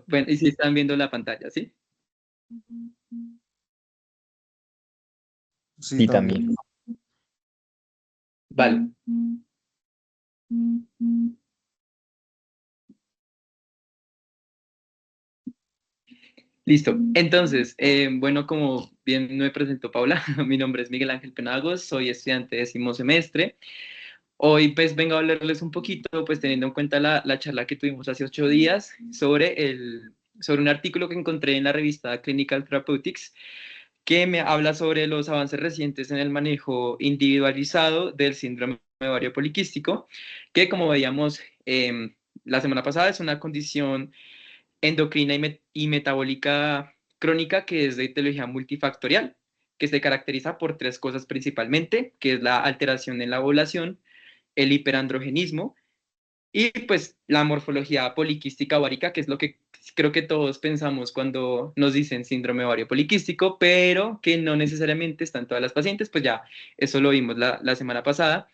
Bueno, y si están viendo la pantalla, ¿sí? Sí, Sí, también. también. Vale. Listo. Entonces, bueno, como bien me presentó Paula, mi nombre es Miguel Ángel Penagos, soy estudiante de 10º semestre. Hoy pues vengo a hablarles un poquito, pues teniendo en cuenta la charla que tuvimos hace 8 días sobre un artículo que encontré en la revista Clinical Therapeutics que me habla sobre los avances recientes en el manejo individualizado del síndrome de ovario poliquístico, que como veíamos la semana pasada es una condición endocrina y metabólica crónica que es de etiología multifactorial, que se caracteriza por tres cosas principalmente, que es la alteración en la ovulación, el hiperandrogenismo y pues la morfología poliquística ovárica, que es lo que creo que todos pensamos cuando nos dicen síndrome ovario poliquístico, pero que no necesariamente está en todas las pacientes, pues ya eso lo vimos la semana pasada.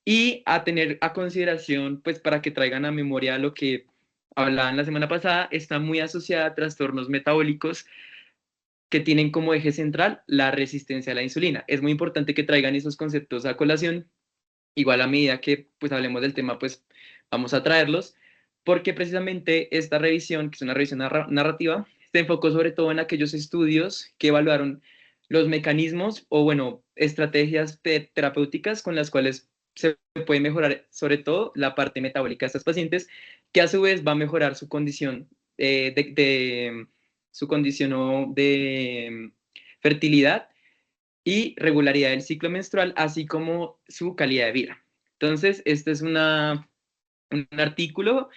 Y a tener a consideración, pues para que traigan a memoria lo que hablaban la semana pasada, está muy asociada a trastornos metabólicos que tienen como eje central la resistencia a la insulina. Es muy importante que traigan esos conceptos a colación. Igual a medida que pues hablemos del tema, pues vamos a traerlos, porque precisamente esta revisión, que es una revisión narrativa, se enfocó sobre todo en aquellos estudios que evaluaron los mecanismos o, bueno, estrategias terapéuticas con las cuales se puede mejorar sobre todo la parte metabólica de estas pacientes, que a su vez va a mejorar su condición su condición de fertilidad y regularidad del ciclo menstrual, así como su calidad de vida. Entonces, este es un artículo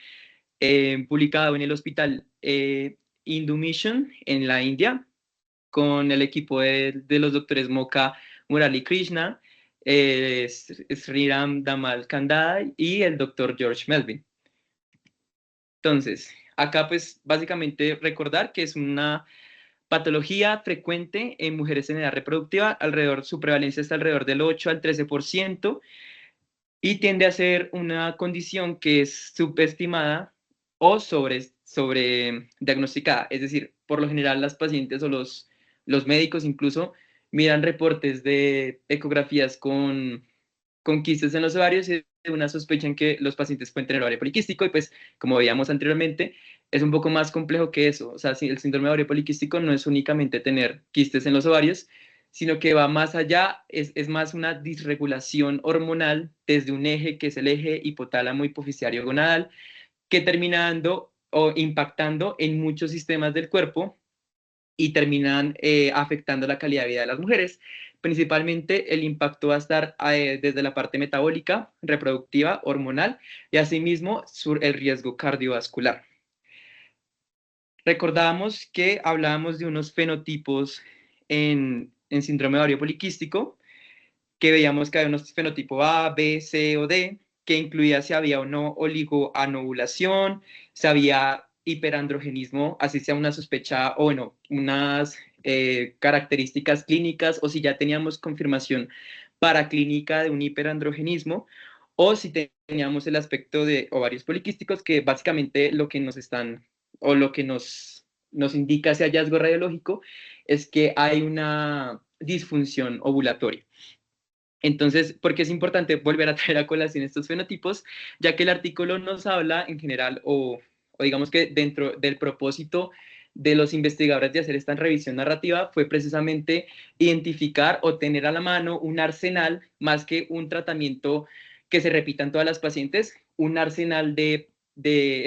publicado en el hospital Hindu Mission en la India, con el equipo de los doctores Moka Murali Krishna, Sriram Damal Kandai y el doctor George Melvin. Entonces, acá pues básicamente recordar que es una patología frecuente en mujeres en edad reproductiva, su prevalencia está alrededor del 8 al 13% y tiende a ser una condición que es subestimada o sobre diagnosticada. Es decir, por lo general las pacientes o los médicos incluso miran reportes de ecografías con quistes en los ovarios y de una sospecha en que los pacientes pueden tener ovario poliquístico y pues como veíamos anteriormente es un poco más complejo que eso. O sea, si el síndrome de ovario poliquístico no es únicamente tener quistes en los ovarios, sino que va más allá, es más una disregulación hormonal desde un eje que es el eje hipotálamo hipoficiario gonadal, que termina dando o impactando en muchos sistemas del cuerpo y terminan afectando la calidad de vida de las mujeres. Principalmente el impacto va a estar desde la parte metabólica, reproductiva, hormonal y asimismo el riesgo cardiovascular. Recordábamos que hablábamos de unos fenotipos en síndrome de ovario poliquístico, que veíamos que había unos fenotipos A, B, C o D, que incluía si había o no oligoanovulación, si había hiperandrogenismo, así sea una sospecha o bueno, unas características clínicas, o si ya teníamos confirmación paraclínica de un hiperandrogenismo, o si teníamos el aspecto de ovarios poliquísticos, que básicamente lo que nos están, o lo que nos indica ese hallazgo radiológico, es que hay una disfunción ovulatoria. Entonces, ¿por qué es importante volver a traer a colación estos fenotipos? Ya que el artículo nos habla en general, o digamos que dentro del propósito de los investigadores de hacer esta revisión narrativa fue precisamente identificar o tener a la mano un arsenal, más que un tratamiento que se repita en todas las pacientes, un arsenal de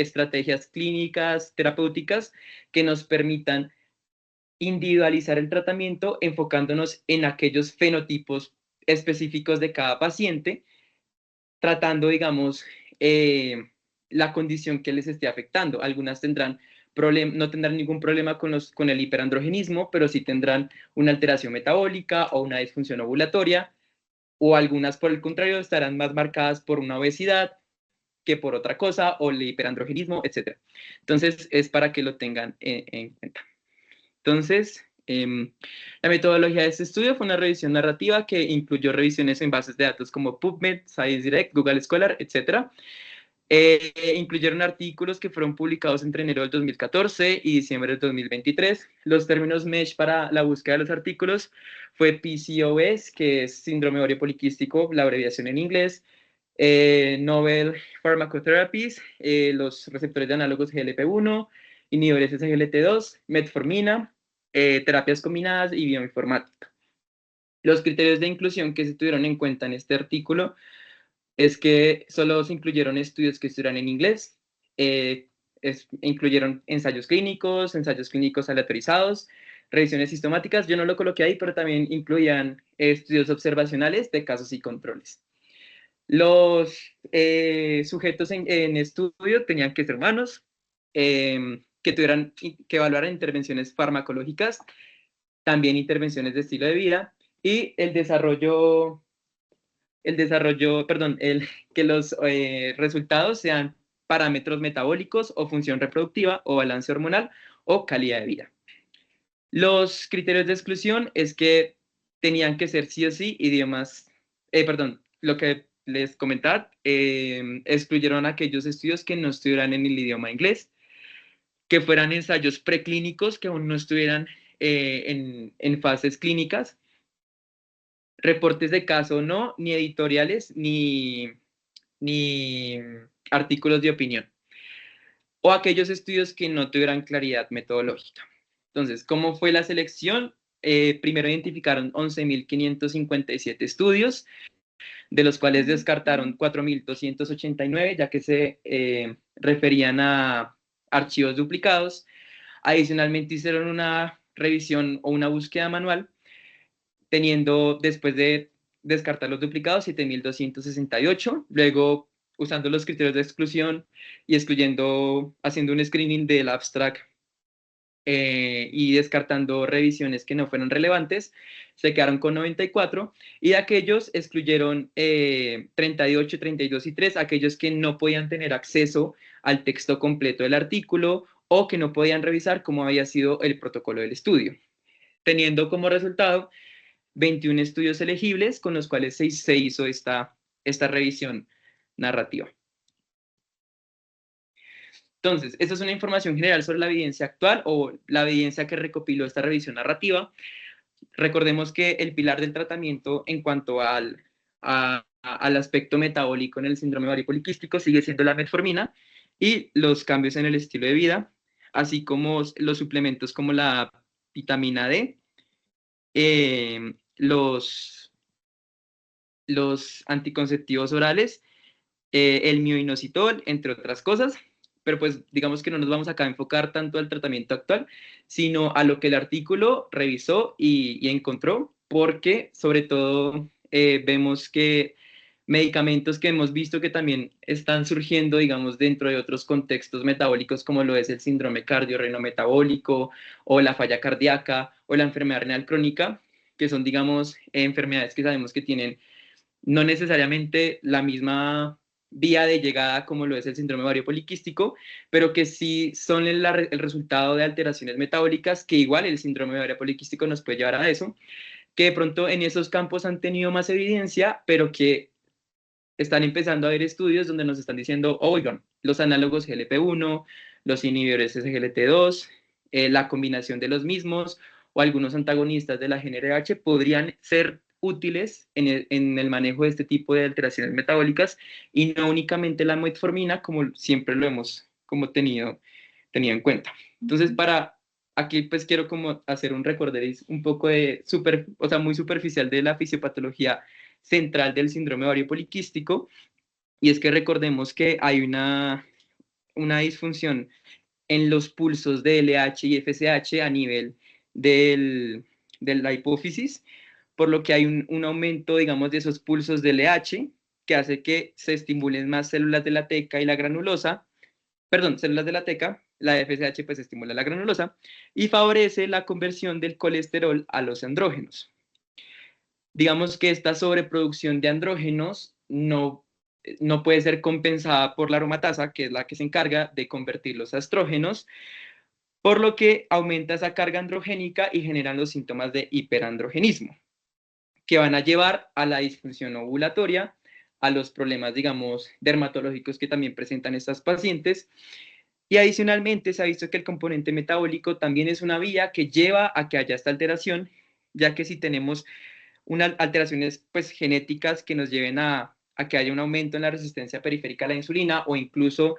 estrategias clínicas, terapéuticas, que nos permitan individualizar el tratamiento enfocándonos en aquellos fenotipos específicos de cada paciente, tratando, digamos, la condición que les esté afectando. Algunas no tendrán ningún problema con el hiperandrogenismo, pero sí tendrán una alteración metabólica o una disfunción ovulatoria, o algunas, por el contrario, estarán más marcadas por una obesidad que por otra cosa, o el hiperandrogenismo, etc. Entonces, es para que lo tengan en cuenta. Entonces, la metodología de este estudio fue una revisión narrativa que incluyó revisiones en bases de datos como PubMed, ScienceDirect, Google Scholar, etc. Incluyeron artículos que fueron publicados entre enero del 2014 y diciembre del 2023. Los términos MESH para la búsqueda de los artículos fue PCOS, que es síndrome ovario poliquístico, la abreviación en inglés, Novel Pharmacotherapies, los receptores de análogos GLP-1, inhibidores SGLT2, metformina, terapias combinadas y bioinformática. Los criterios de inclusión que se tuvieron en cuenta en este artículo es que solo se incluyeron estudios que estuvieran en inglés, incluyeron ensayos clínicos aleatorizados, revisiones sistemáticas, yo no lo coloqué ahí, pero también incluían estudios observacionales de casos y controles. Los sujetos en estudio tenían que ser humanos, que evaluaran intervenciones farmacológicas, también intervenciones de estilo de vida y que los resultados sean parámetros metabólicos o función reproductiva o balance hormonal o calidad de vida. Los criterios de exclusión es que tenían que ser sí o sí idiomas, lo que les comentaba, excluyeron aquellos estudios que no estuvieran en el idioma inglés, que fueran ensayos preclínicos que aún no estuvieran en fases clínicas, reportes de caso no, ni editoriales, ni artículos de opinión, o aquellos estudios que no tuvieran claridad metodológica. Entonces, ¿cómo fue la selección? Primero identificaron 11.557 estudios, de los cuales descartaron 4.289, ya que se referían a archivos duplicados. Adicionalmente hicieron una revisión o una búsqueda manual, teniendo, después de descartar los duplicados, 7.268. Luego, usando los criterios de exclusión y haciendo un screening del abstract y descartando revisiones que no fueron relevantes, se quedaron con 94, y de aquellos excluyeron 38, 32 y 3, aquellos que no podían tener acceso al texto completo del artículo o que no podían revisar cómo había sido el protocolo del estudio, teniendo como resultado 21 estudios elegibles con los cuales se hizo esta revisión narrativa. Entonces, esta es una información general sobre la evidencia actual o la evidencia que recopiló esta revisión narrativa. Recordemos que el pilar del tratamiento en cuanto al aspecto metabólico en el síndrome ovario poliquístico sigue siendo la metformina y los cambios en el estilo de vida, así como los suplementos como la vitamina D, los anticonceptivos orales, el mioinositol, entre otras cosas, pero pues digamos que no nos vamos acá a enfocar tanto al tratamiento actual, sino a lo que el artículo revisó y encontró, porque sobre todo vemos que medicamentos que hemos visto que también están surgiendo, digamos, dentro de otros contextos metabólicos, como lo es el síndrome cardiorrenometabólico, o la falla cardíaca, o la enfermedad renal crónica, que son, digamos, enfermedades que sabemos que tienen no necesariamente la misma vía de llegada como lo es el síndrome ovario poliquístico, pero que sí son el resultado de alteraciones metabólicas, que igual el síndrome ovario poliquístico nos puede llevar a eso, que de pronto en esos campos han tenido más evidencia, pero que están empezando a haber estudios donde nos están diciendo, oigan, los análogos GLP-1, los inhibidores SGLT2, la combinación de los mismos o algunos antagonistas de la GnRH podrían ser útiles en el manejo de este tipo de alteraciones metabólicas y no únicamente la metformina como siempre lo hemos tenido en cuenta. Entonces, aquí pues quiero como hacer un recorderis un poco muy superficial de la fisiopatología central del síndrome ovario poliquístico, y es que recordemos que hay una disfunción en los pulsos de LH y FSH a nivel de la hipófisis, por lo que hay un aumento, digamos, de esos pulsos de LH que hace que se estimulen más células de la teca y la granulosa, células de la teca, la FSH pues estimula la granulosa y favorece la conversión del colesterol a los andrógenos. Digamos que esta sobreproducción de andrógenos no puede ser compensada por la aromatasa, que es la que se encarga de convertir los estrógenos, por lo que aumenta esa carga androgénica y generan los síntomas de hiperandrogenismo, que van a llevar a la disfunción ovulatoria, a los problemas, digamos, dermatológicos que también presentan estas pacientes. Y adicionalmente se ha visto que el componente metabólico también es una vía que lleva a que haya esta alteración, ya que si tenemos unas alteraciones pues, genéticas que nos lleven a que haya un aumento en la resistencia periférica a la insulina o incluso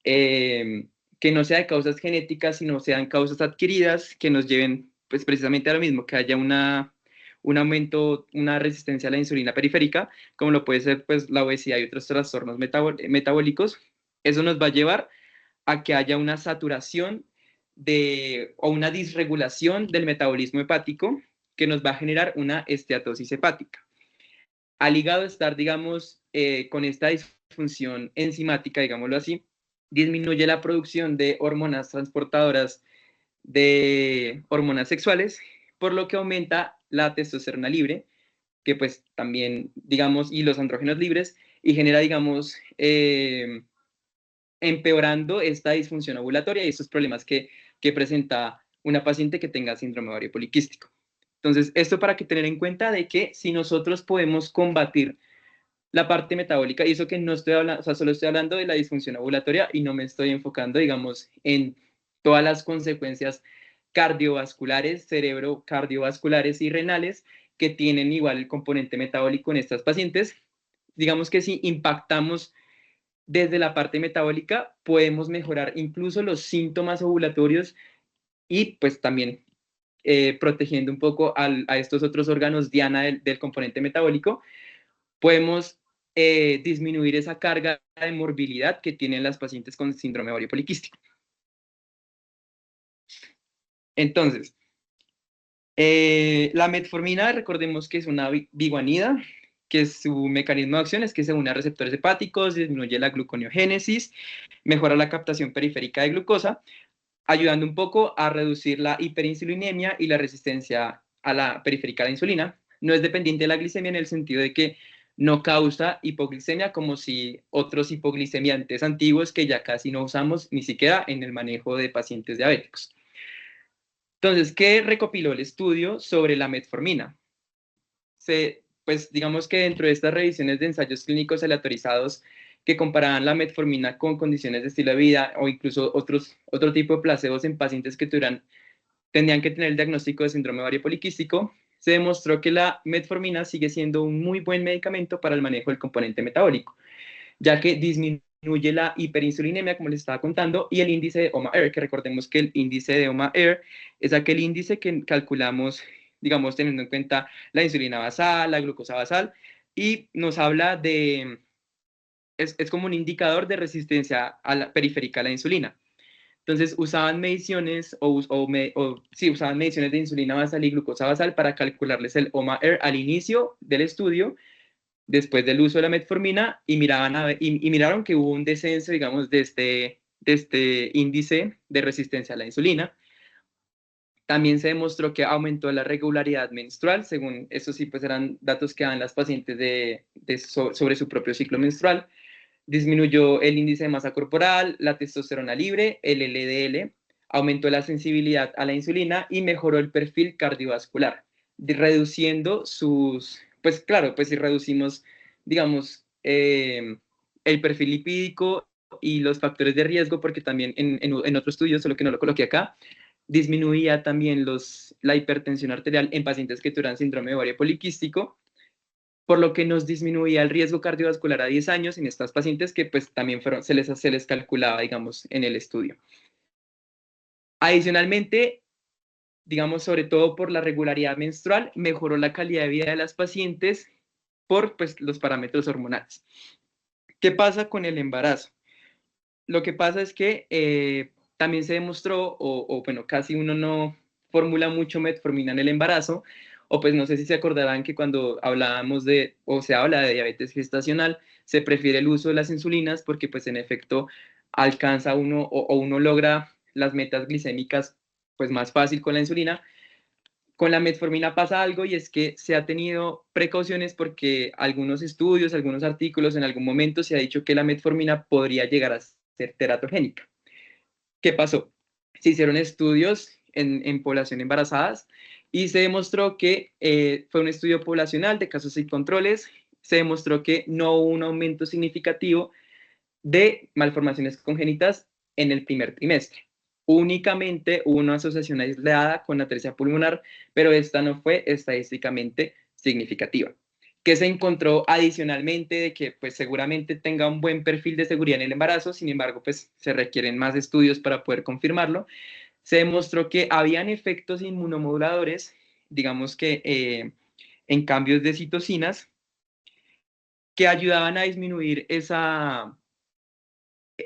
que no sea de causas genéticas, sino sean causas adquiridas que nos lleven pues, precisamente a lo mismo, que haya un aumento, una resistencia a la insulina periférica, como lo puede ser pues, la obesidad y otros trastornos metabólicos. Eso nos va a llevar a que haya una saturación o una disregulación del metabolismo hepático que nos va a generar una esteatosis hepática. Al hígado estar, digamos, con esta disfunción enzimática, digámoslo así, disminuye la producción de hormonas transportadoras de hormonas sexuales, por lo que aumenta la testosterona libre, que pues también, digamos, y los andrógenos libres, y genera, digamos, empeorando esta disfunción ovulatoria y estos problemas que presenta una paciente que tenga síndrome ovario poliquístico. Entonces, esto para que tener en cuenta de que si nosotros podemos combatir la parte metabólica, y eso que no estoy hablando, o sea, solo estoy hablando de la disfunción ovulatoria y no me estoy enfocando, digamos, en todas las consecuencias cardiovasculares, cerebro-cardiovasculares y renales que tienen igual el componente metabólico en estas pacientes. Digamos que si impactamos desde la parte metabólica, podemos mejorar incluso los síntomas ovulatorios y pues también protegiendo un poco a estos otros órganos diana del componente metabólico, podemos disminuir esa carga de morbilidad que tienen las pacientes con síndrome ovario poliquístico. Entonces, la metformina, recordemos que es una biguanida, que su mecanismo de acción es que se une a receptores hepáticos, disminuye la gluconeogénesis, mejora la captación periférica de glucosa, ayudando un poco a reducir la hiperinsulinemia y la resistencia a la periférica a la insulina. No es dependiente de la glicemia en el sentido de que no causa hipoglicemia como si otros hipoglicemiantes antiguos que ya casi no usamos ni siquiera en el manejo de pacientes diabéticos. Entonces, ¿qué recopiló el estudio sobre la metformina? Pues digamos que dentro de estas revisiones de ensayos clínicos aleatorizados que comparaban la metformina con condiciones de estilo de vida o incluso otro tipo de placebos en pacientes que tendrían que tener el diagnóstico de síndrome ovario poliquístico, se demostró que la metformina sigue siendo un muy buen medicamento para el manejo del componente metabólico, ya que disminuye la hiperinsulinemia, como les estaba contando, y el índice de OMA-ER, que recordemos que el índice de OMA-ER es aquel índice que calculamos, digamos, teniendo en cuenta la insulina basal, la glucosa basal, y nos habla es como un indicador de resistencia a la periférica a la insulina. Entonces usaban mediciones usaban mediciones de insulina basal y glucosa basal para calcularles el OMA-ER al inicio del estudio, después del uso de la metformina, y miraron que hubo un descenso, digamos, de este índice de resistencia a la insulina. También se demostró que aumentó la regularidad menstrual, según eso sí, pues eran datos que dan las pacientes sobre su propio ciclo menstrual. Disminuyó el índice de masa corporal, la testosterona libre, el LDL, aumentó la sensibilidad a la insulina y mejoró el perfil cardiovascular, reduciendo pues claro, pues si reducimos, digamos, el perfil lipídico y los factores de riesgo, porque también en otro estudio, solo que no lo coloqué acá, disminuía también la hipertensión arterial en pacientes que tuvieran síndrome ovario poliquístico, por lo que nos disminuía el riesgo cardiovascular a 10 años en estas pacientes que pues también se les calculaba, digamos, en el estudio. Adicionalmente, digamos, sobre todo por la regularidad menstrual, mejoró la calidad de vida de las pacientes por pues, los parámetros hormonales. ¿Qué pasa con el embarazo? Lo que pasa es que también se demostró, bueno, casi uno no formula mucho metformina en el embarazo, o pues no sé si se acordarán que cuando hablábamos o se habla de diabetes gestacional, se prefiere el uso de las insulinas porque pues en efecto alcanza uno o uno logra las metas glicémicas pues más fácil con la insulina. Con la metformina pasa algo y es que se ha tenido precauciones porque algunos estudios, algunos artículos, en algún momento se ha dicho que la metformina podría llegar a ser teratogénica. ¿Qué pasó? Se hicieron estudios en población embarazadas y se demostró que fue un estudio poblacional de casos y controles se demostró que no hubo un aumento significativo de malformaciones congénitas en el primer trimestre. Únicamente hubo una asociación aislada con atresia pulmonar, pero esta no fue estadísticamente significativa. ¿Qué se encontró adicionalmente? De que pues seguramente tenga un buen perfil de seguridad en el embarazo, sin embargo pues se requieren más estudios para poder confirmarlo. Se demostró que habían efectos inmunomoduladores, digamos que en cambios de citocinas, que ayudaban a disminuir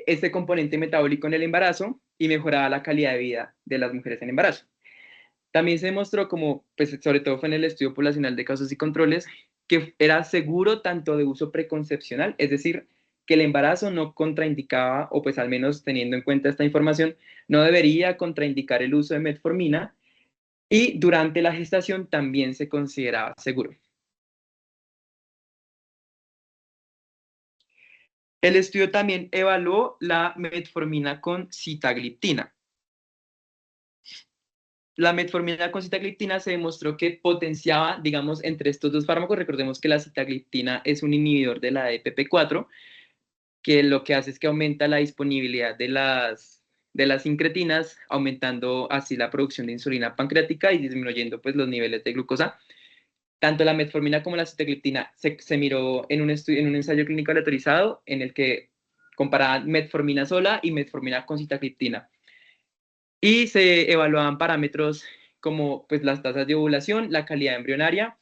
este componente metabólico en el embarazo y mejoraba la calidad de vida de las mujeres en embarazo. También se demostró, como pues, sobre todo fue en el estudio poblacional de casos y controles, que era seguro tanto de uso preconcepcional, es decir, que el embarazo no contraindicaba, o pues al menos teniendo en cuenta esta información, no debería contraindicar el uso de metformina, y durante la gestación también se consideraba seguro. El estudio también evaluó la metformina con sitagliptina. La metformina con sitagliptina se demostró que potenciaba, digamos, entre estos dos fármacos. Recordemos que la sitagliptina es un inhibidor de la EPP4, que lo que hace es que aumenta la disponibilidad de las incretinas, aumentando así la producción de insulina pancreática y disminuyendo pues, los niveles de glucosa. Tanto la metformina como la sitagliptina se miró en en un ensayo clínico aleatorizado en el que comparaban metformina sola y metformina con sitagliptina. Y se evaluaban parámetros como pues, las tasas de ovulación, la calidad embrionaria,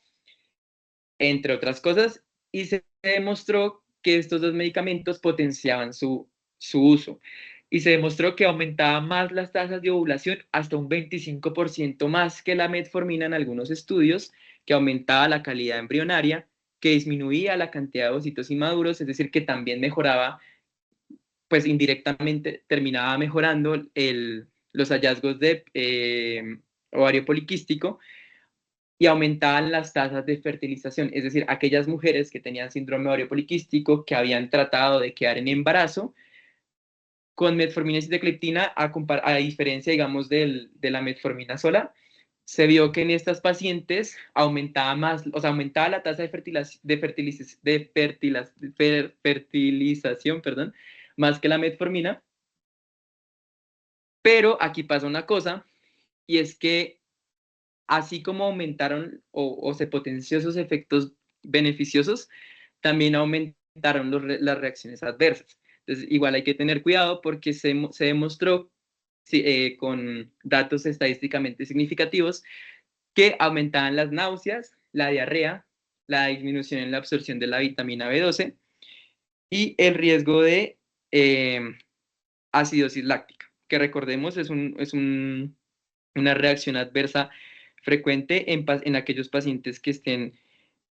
entre otras cosas, y se demostró que estos dos medicamentos potenciaban su uso. Y se demostró que aumentaba más las tasas de ovulación, hasta un 25% más que la metformina en algunos estudios, que aumentaba la calidad embrionaria, que disminuía la cantidad de ovocitos inmaduros, es decir, que también mejoraba, pues indirectamente terminaba mejorando los hallazgos de ovario poliquístico, y aumentaban las tasas de fertilización, es decir, aquellas mujeres que tenían síndrome ovario poliquístico, que habían tratado de quedar en embarazo, con metformina y sitagliptina, a diferencia, digamos, de la metformina sola, se vio que en estas pacientes aumentaba más, o sea, aumentaba la tasa de fertilización, perdón, más que la metformina, pero aquí pasa una cosa, y es que así como aumentaron o se potenció esos efectos beneficiosos, también aumentaron las reacciones adversas. Entonces, igual hay que tener cuidado porque se demostró sí, con datos estadísticamente significativos que aumentaban las náuseas, la diarrea, la disminución en la absorción de la vitamina B12 y el riesgo de acidosis láctica, que recordemos una reacción adversa frecuente en aquellos pacientes que estén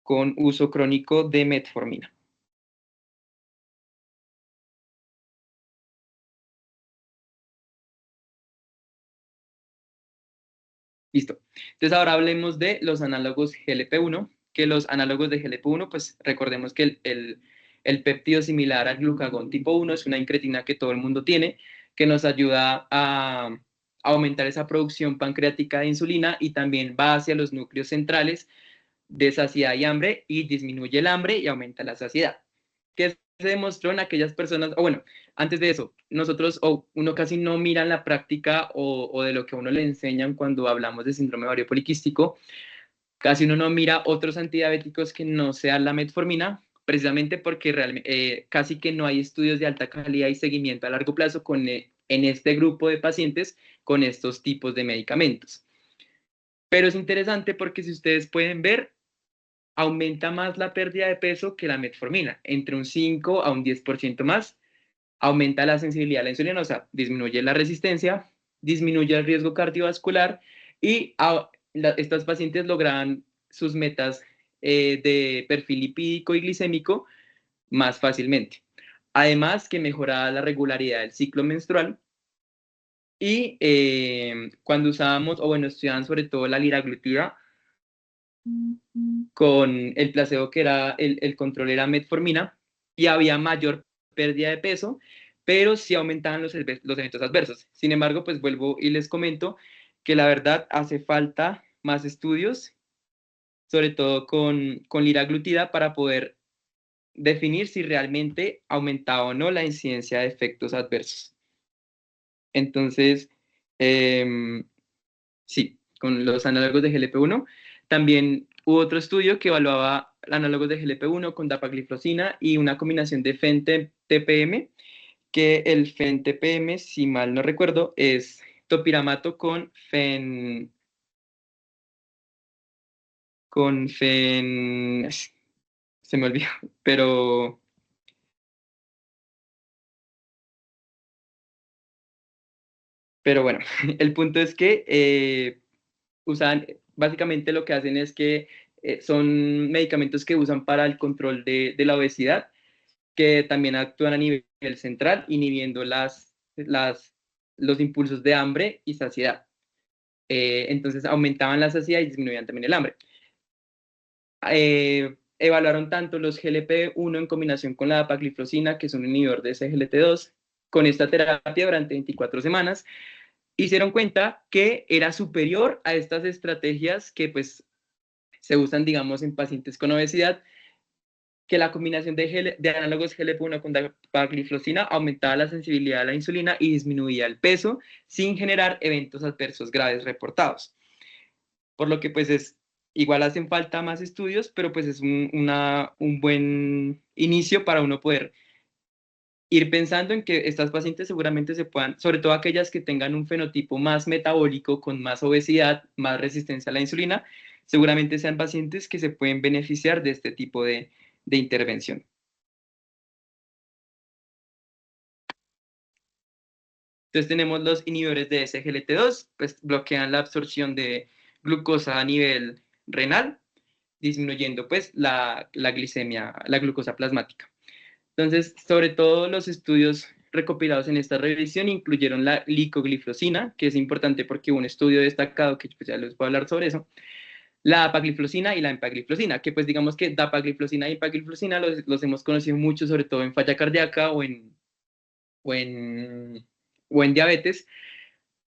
con uso crónico de metformina. Listo. Entonces ahora hablemos de los análogos GLP-1, que los análogos de GLP-1, pues recordemos que el péptido similar al glucagón tipo 1 es una incretina que todo el mundo tiene, que nos ayuda a aumentar esa producción pancreática de insulina y también va hacia los núcleos centrales de saciedad y hambre y disminuye el hambre y aumenta la saciedad. ¿Qué se demostró en aquellas personas? O bueno, antes de eso, nosotros o uno casi no mira en la práctica o de lo que a uno le enseñan cuando hablamos de síndrome ovario poliquístico, casi uno no mira otros antidiabéticos que no sean la metformina, precisamente porque casi que no hay estudios de alta calidad y seguimiento a largo plazo en este grupo de pacientes con estos tipos de medicamentos. Pero es interesante porque si ustedes pueden ver, aumenta más la pérdida de peso que la metformina, entre un 5 a un 10% más, aumenta la sensibilidad a la insulina, o sea, disminuye la resistencia, disminuye el riesgo cardiovascular y estas pacientes logran sus metas de perfil lipídico y glicémico más fácilmente. Además que mejoraba la regularidad del ciclo menstrual y cuando usábamos, o bueno, estudiaban sobre todo la liraglutida, con el placebo que era el control era metformina y había mayor pérdida de peso, pero sí aumentaban los eventos adversos. Sin embargo, pues vuelvo y les comento que la verdad hace falta más estudios, sobre todo con liraglutida, para poder definir si realmente aumentaba o no la incidencia de efectos adversos. Entonces, em, sí, con los análogos de GLP-1. También hubo otro estudio que evaluaba análogos de GLP-1 con dapagliflozina y una combinación de FEN-TPM, que el FEN-TPM, si mal no recuerdo, es topiramato con fen, se me olvidó, pero bueno, el punto es que usan, básicamente lo que hacen es que son medicamentos que usan para el control de la obesidad, que también actúan a nivel central, inhibiendo los impulsos de hambre y saciedad. Entonces aumentaban la saciedad y disminuían también el hambre. Evaluaron tanto los GLP-1 en combinación con la dapagliflozina, que es un inhibidor de SGLT2, con esta terapia durante 24 semanas, y se dieron cuenta que era superior a estas estrategias que pues se usan, digamos, en pacientes con obesidad, que la combinación de análogos GLP-1 con dapagliflozina aumentaba la sensibilidad a la insulina y disminuía el peso sin generar eventos adversos graves reportados. Por lo que pues igual hacen falta más estudios, pero pues es un buen inicio para uno poder ir pensando en que estas pacientes seguramente se puedan, sobre todo aquellas que tengan un fenotipo más metabólico, con más obesidad, más resistencia a la insulina, seguramente sean pacientes que se pueden beneficiar de este tipo de intervención. Entonces tenemos los inhibidores de SGLT2, pues bloquean la absorción de glucosa a nivel renal, disminuyendo pues la glicemia, la glucosa plasmática. Entonces, sobre todo los estudios recopilados en esta revisión incluyeron la licogliflozina, que es importante porque un estudio destacado, que pues ya les voy a hablar sobre eso, la dapagliflozina y la empagliflozina, que pues digamos que dapagliflozina y empagliflozina los hemos conocido mucho, sobre todo en falla cardíaca o en, o en diabetes,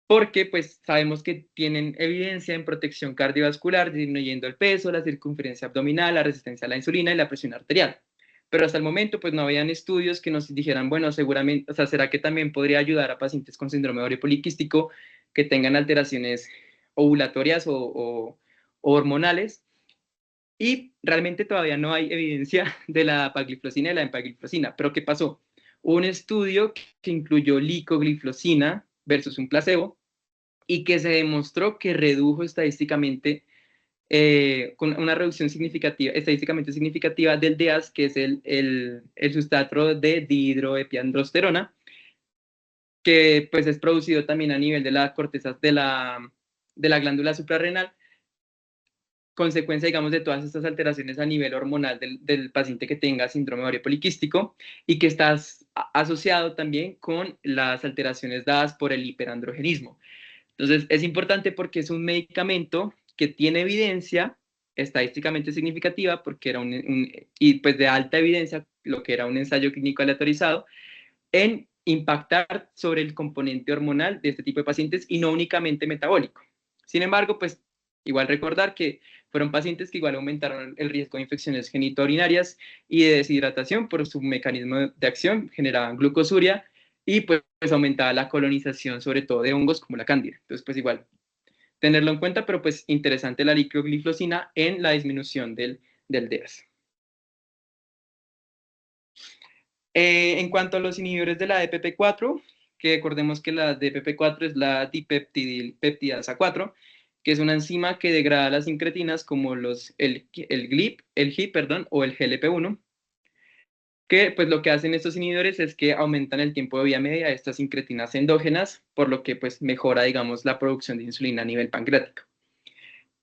porque pues sabemos que tienen evidencia en protección cardiovascular, disminuyendo el peso, la circunferencia abdominal, la resistencia a la insulina y la presión arterial. Pero hasta el momento pues no habían estudios que nos dijeran, bueno, seguramente, o sea, ¿será que también podría ayudar a pacientes con síndrome ovario poliquístico que tengan alteraciones ovulatorias o hormonales? Y realmente todavía no hay evidencia de la dapagliflozina y la empagliflozina. ¿Pero qué pasó? Hubo un estudio que incluyó licogliflozina versus un placebo, y que se demostró que redujo estadísticamente, con una reducción significativa, estadísticamente significativa del DEAS, que es el sustrato de dihidroepiandrosterona, que pues es producido también a nivel de la corteza de la glándula suprarrenal, consecuencia, digamos, de todas estas alteraciones a nivel hormonal del paciente que tenga síndrome ovario poliquístico, y que está asociado también con las alteraciones dadas por el hiperandrogenismo. Entonces, es importante porque es un medicamento que tiene evidencia estadísticamente significativa, porque era y pues de alta evidencia, lo que era un ensayo clínico aleatorizado, en impactar sobre el componente hormonal de este tipo de pacientes y no únicamente metabólico. Sin embargo, pues igual recordar que fueron pacientes que igual aumentaron el riesgo de infecciones genitourinarias y de deshidratación por su mecanismo de acción, generaban glucosuria y pues aumentaba la colonización sobre todo de hongos como la cándida. Entonces, pues igual tenerlo en cuenta, pero pues interesante la lipogliflozina en la disminución del DEAS. En cuanto a los inhibidores de la DPP4, que recordemos que la DPP4 es la dipeptidilpeptidasa 4, que es una enzima que degrada las incretinas como el GLP, perdón, o el GLP-1, que pues lo que hacen estos inhibidores es que aumentan el tiempo de vida media de estas incretinas endógenas, por lo que pues mejora, digamos, la producción de insulina a nivel pancreático.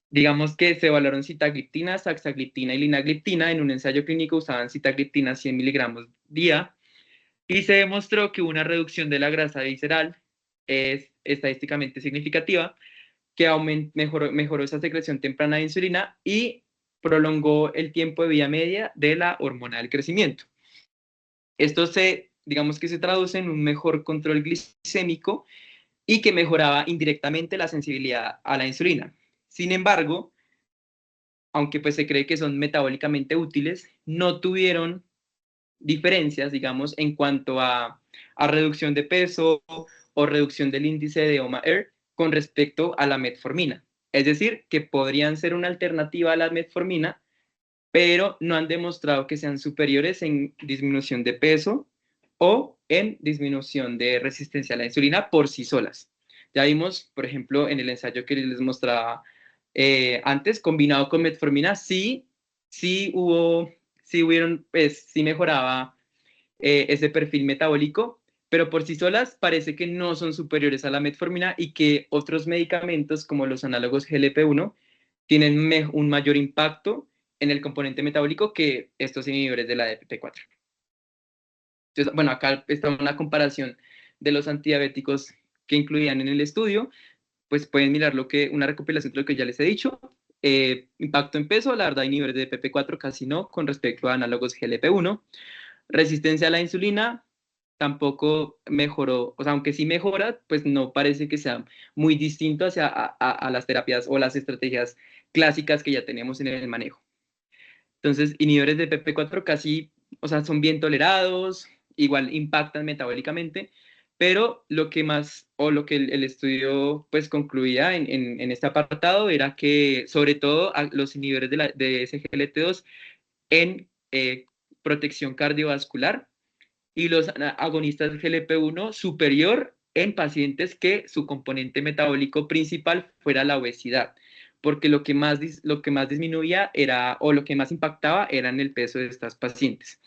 Digamos que se evaluaron sitagliptina, saxagliptina y linagliptina. En un ensayo clínico usaban sitagliptina 100 miligramos día, y se demostró que una reducción de la grasa visceral es estadísticamente significativa, que mejoró esa secreción temprana de insulina y prolongó el tiempo de vida media de la hormona del crecimiento. Esto digamos que se traduce en un mejor control glicémico y que mejoraba indirectamente la sensibilidad a la insulina. Sin embargo, aunque pues se cree que son metabólicamente útiles, no tuvieron diferencias, digamos, en cuanto a reducción de peso o reducción del índice de OMA-ER con respecto a la metformina. Es decir, que podrían ser una alternativa a la metformina, pero no han demostrado que sean superiores en disminución de peso o en disminución de resistencia a la insulina por sí solas. Ya vimos, por ejemplo, en el ensayo que les mostraba antes, combinado con metformina, sí mejoraba ese perfil metabólico, pero por sí solas parece que no son superiores a la metformina y que otros medicamentos como los análogos GLP-1 tienen un mayor impacto en el componente metabólico que estos inhibidores de la DPP-4. Entonces, bueno, acá está una comparación de los antidiabéticos que incluían en el estudio, pues pueden mirar una recopilación de lo que ya les he dicho. Impacto en peso, la verdad, inhibidores de DPP-4 casi no con respecto a análogos GLP-1. Resistencia a la insulina tampoco mejoró, o sea, aunque sí mejora, pues no parece que sea muy distinto a las terapias o las estrategias clásicas que ya tenemos en el manejo. Entonces, inhibidores de PP4 casi, o sea, son bien tolerados, igual impactan metabólicamente, pero lo que más, o lo que el estudio pues concluía en este apartado era que sobre todo los inhibidores de SGLT2 en protección cardiovascular y los agonistas GLP-1 superior en pacientes que su componente metabólico principal fuera la obesidad, porque lo que más disminuía era, o lo que más impactaba era en el peso de estas pacientes.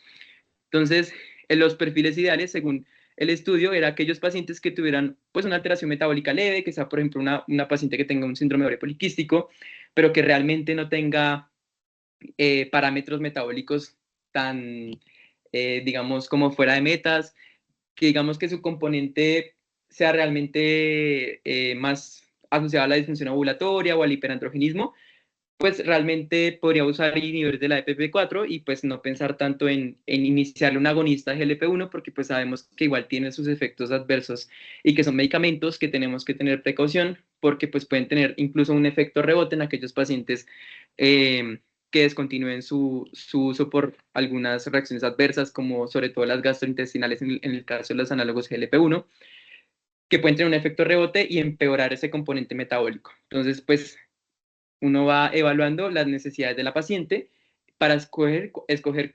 Entonces, en los perfiles ideales, según el estudio, era aquellos pacientes que tuvieran pues una alteración metabólica leve, que sea, por ejemplo, una paciente que tenga un síndrome ovario poliquístico, pero que realmente no tenga parámetros metabólicos tan, digamos, como fuera de metas, que digamos que su componente sea realmente más asociado a la disfunción ovulatoria o al hiperandrogenismo, pues realmente podría usar inhibidores de la EPP4 y pues no pensar tanto en iniciarle un agonista de GLP-1 porque pues sabemos que igual tiene sus efectos adversos y que son medicamentos que tenemos que tener precaución porque pues pueden tener incluso un efecto rebote en aquellos pacientes que descontinúen su uso por algunas reacciones adversas como sobre todo las gastrointestinales en el caso de los análogos GLP-1 que pueden tener un efecto rebote y empeorar ese componente metabólico. Entonces pues uno va evaluando las necesidades de la paciente para escoger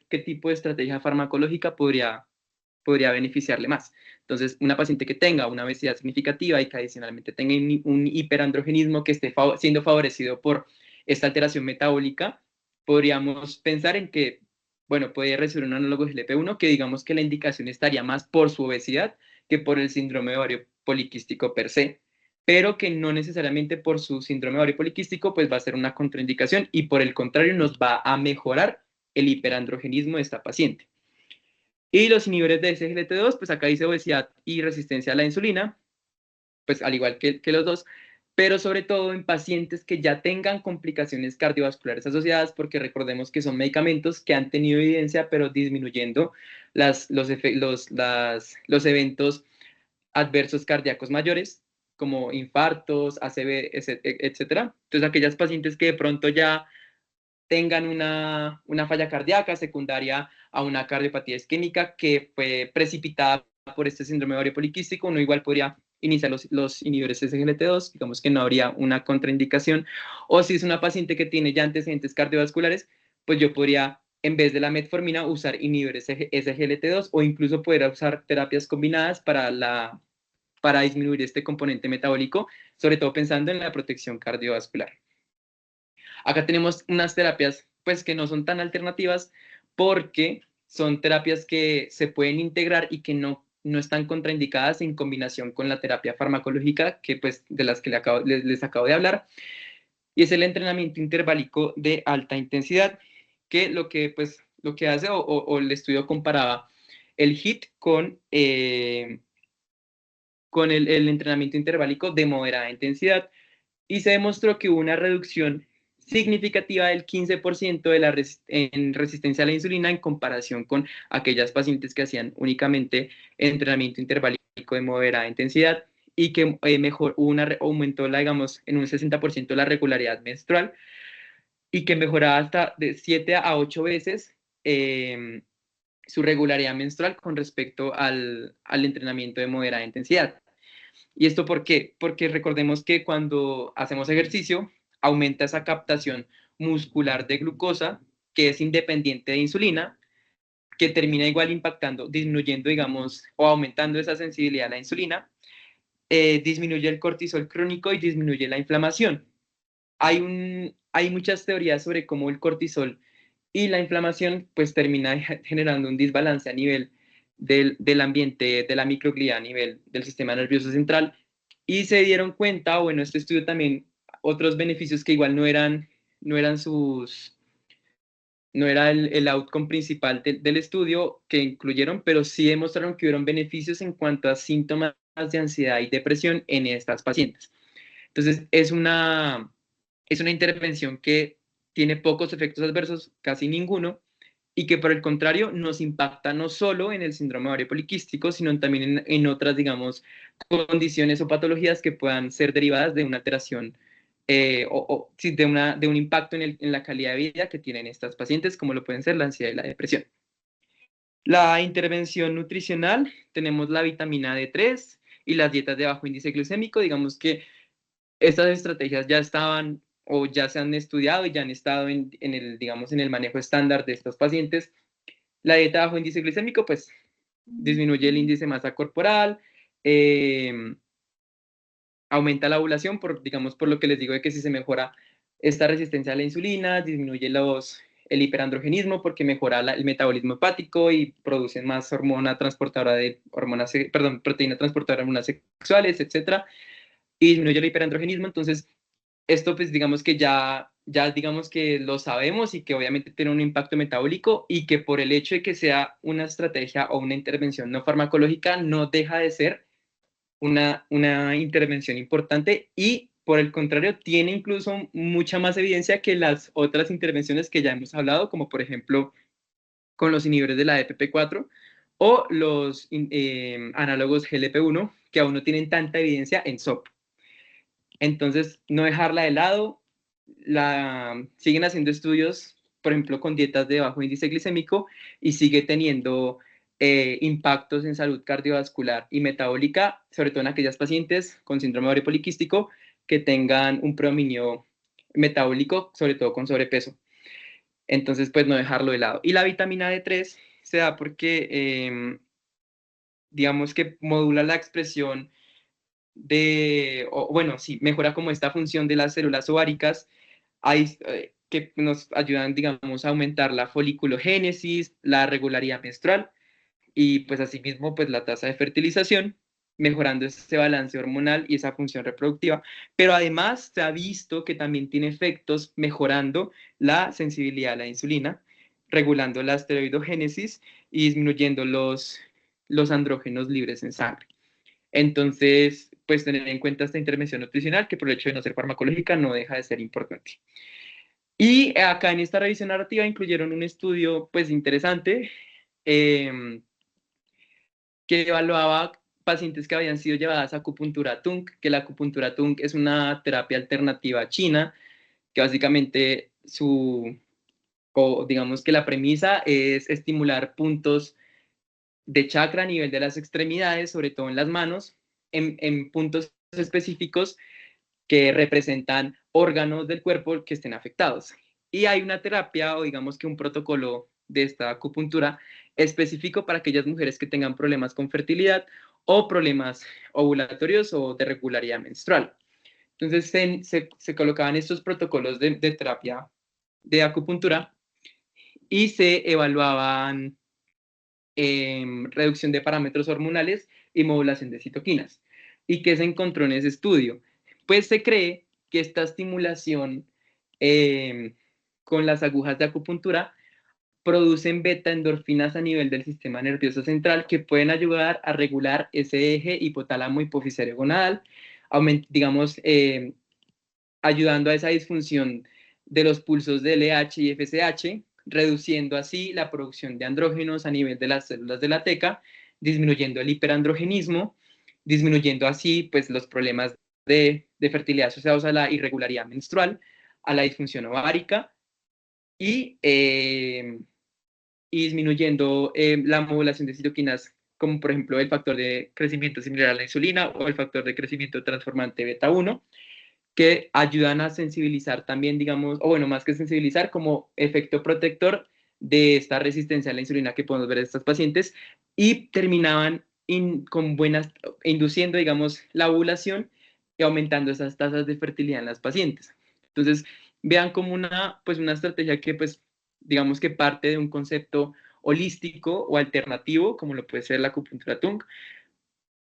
qué tipo de estrategia farmacológica podría beneficiarle más. Entonces, una paciente que tenga una obesidad significativa y que adicionalmente tenga un hiperandrogenismo que esté siendo favorecido por esta alteración metabólica, podríamos pensar en que, bueno, puede recibir un análogo GLP-1 que digamos que la indicación estaría más por su obesidad que por el síndrome ovario poliquístico per se, pero que no necesariamente por su síndrome ovario poliquístico pues va a ser una contraindicación y por el contrario nos va a mejorar el hiperandrogenismo de esta paciente. Y los inhibidores de SGLT2, pues acá dice obesidad y resistencia a la insulina, pues al igual que los dos, pero sobre todo en pacientes que ya tengan complicaciones cardiovasculares asociadas, porque recordemos que son medicamentos que han tenido evidencia, pero disminuyendo los eventos adversos cardíacos mayores, como infartos, ACV, etcétera. Entonces, aquellas pacientes que de pronto ya tengan una falla cardíaca secundaria a una cardiopatía isquémica que fue precipitada por este síndrome ovario poliquístico, uno igual podría iniciar los inhibidores SGLT2, digamos que no habría una contraindicación, o si es una paciente que tiene ya antecedentes cardiovasculares, pues yo podría, en vez de la metformina, usar inhibidores SGLT2 o incluso poder usar terapias combinadas para disminuir este componente metabólico, sobre todo pensando en la protección cardiovascular. Acá tenemos unas terapias pues que no son tan alternativas porque son terapias que se pueden integrar y que no están contraindicadas en combinación con la terapia farmacológica que pues de las que les acabo de hablar, y es el entrenamiento interválico de alta intensidad, que lo que hace o el estudio comparaba el HIIT con el entrenamiento interválico de moderada intensidad y se demostró que hubo una reducción significativa del 15% en resistencia a la insulina en comparación con aquellas pacientes que hacían únicamente entrenamiento intervalístico de moderada intensidad y que aumentó, digamos, en un 60% la regularidad menstrual y que mejoraba hasta de 7 a 8 veces su regularidad menstrual con respecto al entrenamiento de moderada intensidad. ¿Y esto por qué? Porque recordemos que cuando hacemos ejercicio aumenta esa captación muscular de glucosa que es independiente de insulina, que termina igual impactando, disminuyendo, digamos, o aumentando esa sensibilidad a la insulina, disminuye el cortisol crónico y disminuye la inflamación. Hay muchas teorías sobre cómo el cortisol y la inflamación pues termina generando un desbalance a nivel del ambiente, de la microglía, a nivel del sistema nervioso central, y se dieron cuenta, bueno, este estudio también, otros beneficios que igual no eran no era el outcome principal del estudio que incluyeron, pero sí demostraron que hubieron beneficios en cuanto a síntomas de ansiedad y depresión en estas pacientes. Entonces, es una intervención que tiene pocos efectos adversos, casi ninguno, y que por el contrario nos impacta no solo en el síndrome ovario poliquístico, sino también en otras, digamos, condiciones o patologías que puedan ser derivadas de una alteración sí, de un impacto en la calidad de vida que tienen estas pacientes, como lo pueden ser la ansiedad y la depresión. La intervención nutricional, tenemos la vitamina D3 y las dietas de bajo índice glucémico. Digamos que estas estrategias ya estaban o ya se han estudiado y ya han estado digamos, en el manejo estándar de estos pacientes. La dieta bajo índice glicémico, pues, disminuye el índice de masa corporal, eh, aumenta la ovulación, digamos, por lo que les digo de que si se mejora esta resistencia a la insulina, disminuye el hiperandrogenismo porque mejora el metabolismo hepático y producen más hormona transportadora de hormonas, perdón, proteína transportadora de hormonas sexuales, etcétera, y disminuye el hiperandrogenismo. Entonces, esto pues digamos que ya digamos que lo sabemos y que obviamente tiene un impacto metabólico y que por el hecho de que sea una estrategia o una intervención no farmacológica no deja de ser una intervención importante y por el contrario tiene incluso mucha más evidencia que las otras intervenciones que ya hemos hablado, como por ejemplo con los inhibidores de la EPP4 o los análogos GLP-1 que aún no tienen tanta evidencia en SOP. Entonces, no dejarla de lado, siguen haciendo estudios, por ejemplo, con dietas de bajo índice glicémico y sigue teniendo impactos en salud cardiovascular y metabólica, sobre todo en aquellas pacientes con síndrome ovario poliquístico que tengan un predominio metabólico, sobre todo con sobrepeso. Entonces, pues no dejarlo de lado. Y la vitamina D3 se da porque, digamos que modula la expresión bueno, sí, mejora como esta función de las células ováricas, que nos ayudan, digamos, a aumentar la foliculogénesis, la regularidad menstrual y pues asimismo pues la tasa de fertilización, mejorando ese balance hormonal y esa función reproductiva. Pero además se ha visto que también tiene efectos mejorando la sensibilidad a la insulina, regulando la esteroidogénesis y disminuyendo los andrógenos libres en sangre. Entonces, pues tener en cuenta esta intervención nutricional, que por el hecho de no ser farmacológica no deja de ser importante. Y acá en esta revisión narrativa incluyeron un estudio, pues interesante, eh, que evaluaba pacientes que habían sido llevadas a acupuntura TUNC, que la acupuntura TUNC es una terapia alternativa china, que básicamente o digamos que la premisa es estimular puntos de chakra a nivel de las extremidades, sobre todo en las manos, en puntos específicos que representan órganos del cuerpo que estén afectados. Y hay una terapia o digamos que un protocolo de esta acupuntura específico para aquellas mujeres que tengan problemas con fertilidad o problemas ovulatorios o de regularidad menstrual. Entonces se colocaban estos protocolos de terapia de acupuntura y se evaluaban reducción de parámetros hormonales y modulación de citoquinas. ¿Y qué se encontró en ese estudio? Pues se cree que esta estimulación con las agujas de acupuntura producen beta endorfinas a nivel del sistema nervioso central que pueden ayudar a regular ese eje hipotálamo hipofisario gonadal, digamos, ayudando a esa disfunción de los pulsos de LH y FSH, reduciendo así la producción de andrógenos a nivel de las células de la teca, disminuyendo el hiperandrogenismo, disminuyendo así pues, los problemas de fertilidad asociados a la irregularidad menstrual, a la disfunción ovárica y y disminuyendo la modulación de citoquinas, como por ejemplo el factor de crecimiento similar a la insulina o el factor de crecimiento transformante beta 1, que ayudan a sensibilizar también, digamos, o bueno, más que sensibilizar, como efecto protector de esta resistencia a la insulina que podemos ver en estos pacientes, y terminaban con buenas, induciendo, digamos, la ovulación y aumentando esas tasas de fertilidad en las pacientes. Entonces, vean como pues una estrategia que, pues, digamos que parte de un concepto holístico o alternativo, como lo puede ser la acupuntura Tung,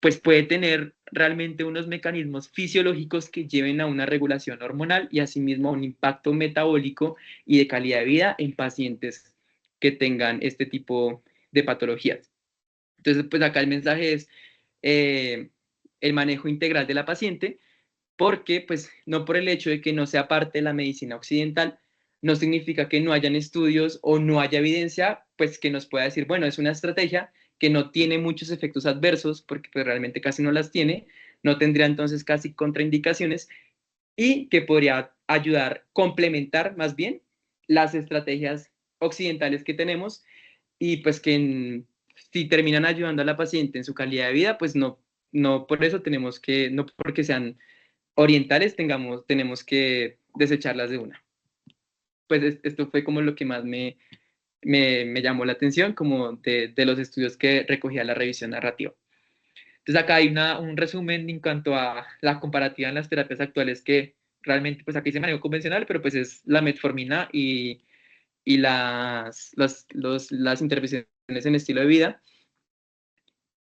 pues puede tener realmente unos mecanismos fisiológicos que lleven a una regulación hormonal y asimismo a un impacto metabólico y de calidad de vida en pacientes que tengan este tipo de patologías. Entonces, pues acá el mensaje es eh, el manejo integral de la paciente, porque pues no por el hecho de que no sea parte de la medicina occidental, no significa que no hayan estudios o no haya evidencia, pues que nos pueda decir, bueno, es una estrategia que no tiene muchos efectos adversos, porque pues realmente casi no las tiene, no tendría entonces casi contraindicaciones y que podría ayudar, complementar más bien las estrategias occidentales que tenemos y pues que si terminan ayudando a la paciente en su calidad de vida, pues no por eso tenemos que, no porque sean orientales tenemos que desecharlas de una. Pues esto fue como lo que más me llamó la atención, como de los estudios que recogía la revisión narrativa. Entonces acá hay un resumen en cuanto a la comparativa en las terapias actuales que realmente, pues aquí se maneja convencional, pero pues es la metformina y las intervenciones en estilo de vida.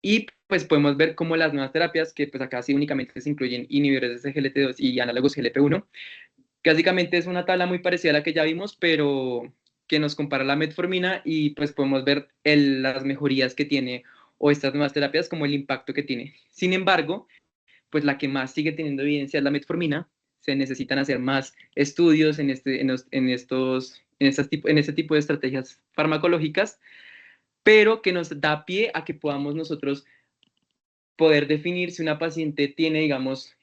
Y pues podemos ver cómo las nuevas terapias, que pues acá sí únicamente se incluyen inhibidores de SGLT2 y análogos GLP-1, que básicamente es una tabla muy parecida a la que ya vimos, pero que nos compara la metformina y pues podemos ver las mejorías que tiene o estas nuevas terapias como el impacto que tiene. Sin embargo, pues la que más sigue teniendo evidencia es la metformina. Se necesitan hacer más estudios en este tipo de estrategias farmacológicas, pero que nos da pie a que podamos nosotros poder definir si una paciente tiene, digamos,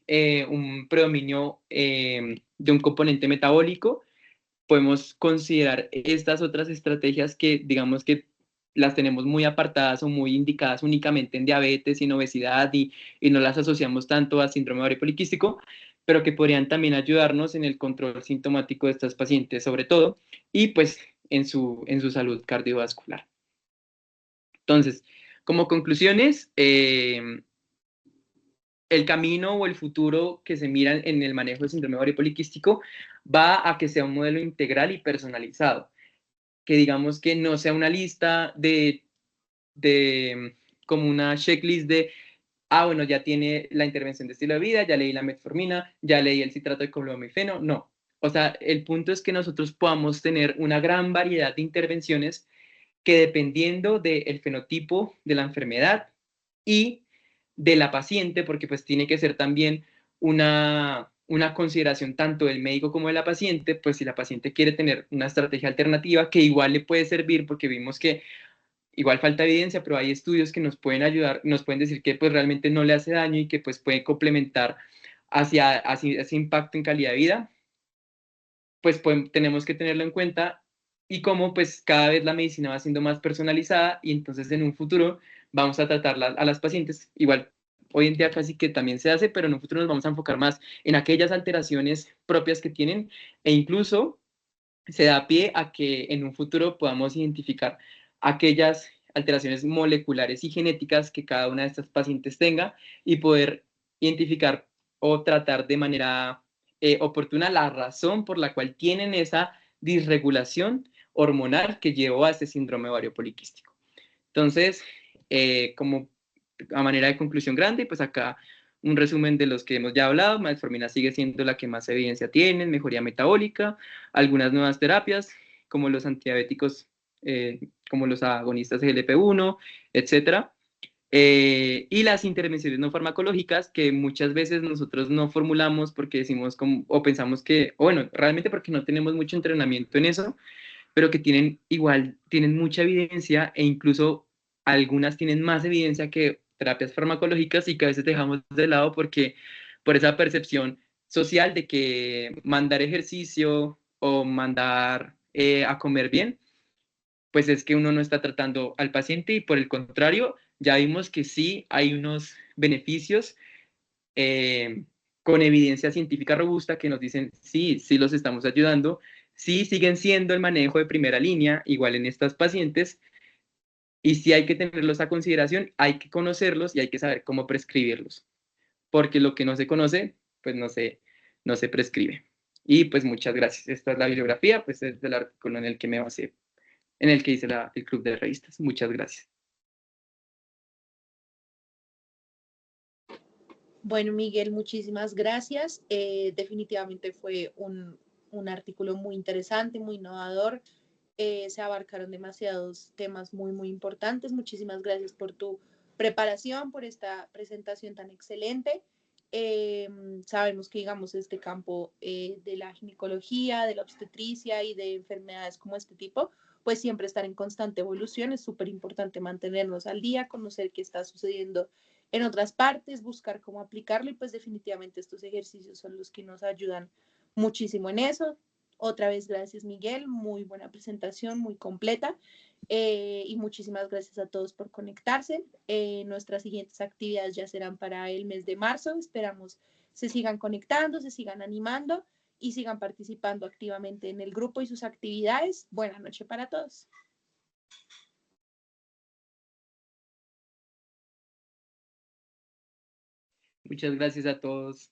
un predominio de un componente metabólico. Podemos considerar estas otras estrategias que, digamos que las tenemos muy apartadas o muy indicadas únicamente en diabetes y en obesidad y no las asociamos tanto a síndrome ovario poliquístico, pero que podrían también ayudarnos en el control sintomático de estas pacientes, sobre todo, y pues en su salud cardiovascular. Entonces, como conclusiones, el camino o el futuro que se mira en el manejo del síndrome ovario poliquístico va a que sea un modelo integral y personalizado, que digamos que no sea una lista de como una checklist de, bueno, ya tiene la intervención de estilo de vida, ya leí la metformina, ya leí el citrato de clomifeno, no. O sea, el punto es que nosotros podamos tener una gran variedad de intervenciones que dependiendo del fenotipo de la enfermedad y de la paciente, porque pues tiene que ser también una consideración tanto del médico como de la paciente, pues si la paciente quiere tener una estrategia alternativa que igual le puede servir, porque vimos que igual falta evidencia, pero hay estudios que nos pueden ayudar, nos pueden decir que pues realmente no le hace daño y que pues puede complementar hacia ese impacto en calidad de vida, pues tenemos que tenerlo en cuenta y cómo pues cada vez la medicina va siendo más personalizada y entonces en un futuro vamos a tratar a las pacientes igual. Hoy en día casi que también se hace, pero en un futuro nos vamos a enfocar más en aquellas alteraciones propias que tienen e incluso se da pie a que en un futuro podamos identificar aquellas alteraciones moleculares y genéticas que cada una de estas pacientes tenga y poder identificar o tratar de manera oportuna la razón por la cual tienen esa disregulación hormonal que llevó a este síndrome ovario poliquístico. Entonces, como a manera de conclusión grande, pues acá un resumen de los que hemos ya hablado. Metformina sigue siendo la que más evidencia tiene, mejoría metabólica, algunas nuevas terapias como los antidiabéticos, como los agonistas de GLP-1, etcétera. Y las intervenciones no farmacológicas que muchas veces nosotros no formulamos porque decimos o pensamos que, o bueno, realmente porque no tenemos mucho entrenamiento en eso, pero que tienen mucha evidencia e incluso algunas tienen más evidencia que terapias farmacológicas y que a veces dejamos de lado porque por esa percepción social de que mandar ejercicio o mandar a comer bien pues es que uno no está tratando al paciente y por el contrario, ya vimos que sí hay unos beneficios eh, con evidencia científica robusta que nos dicen, sí, sí los estamos ayudando, sí siguen siendo el manejo de primera línea, igual en estas pacientes, y sí hay que tenerlos a consideración, hay que conocerlos y hay que saber cómo prescribirlos, porque lo que no se conoce, pues no se prescribe. Y pues muchas gracias. Esta es la bibliografía, pues es del artículo en el que me basé, en el que hice el club de revistas. Muchas gracias. Bueno, Miguel, muchísimas gracias. Definitivamente fue un artículo muy interesante, muy innovador. Se abarcaron demasiados temas muy, muy importantes. Muchísimas gracias por tu preparación, por esta presentación tan excelente. Eh, Sabemos que, digamos, este campo de la ginecología, de la obstetricia y de enfermedades como este tipo, pues siempre estar en constante evolución. Es súper importante mantenernos al día, conocer qué está sucediendo en otras partes, buscar cómo aplicarlo y pues definitivamente estos ejercicios son los que nos ayudan muchísimo en eso. Otra vez, gracias Miguel, muy buena presentación, muy completa y muchísimas gracias a todos por conectarse. Nuestras siguientes actividades ya serán para el mes de marzo, esperamos se sigan conectando, se sigan animando y sigan participando activamente en el grupo y sus actividades. Buenas noches para todos. Muchas gracias a todos.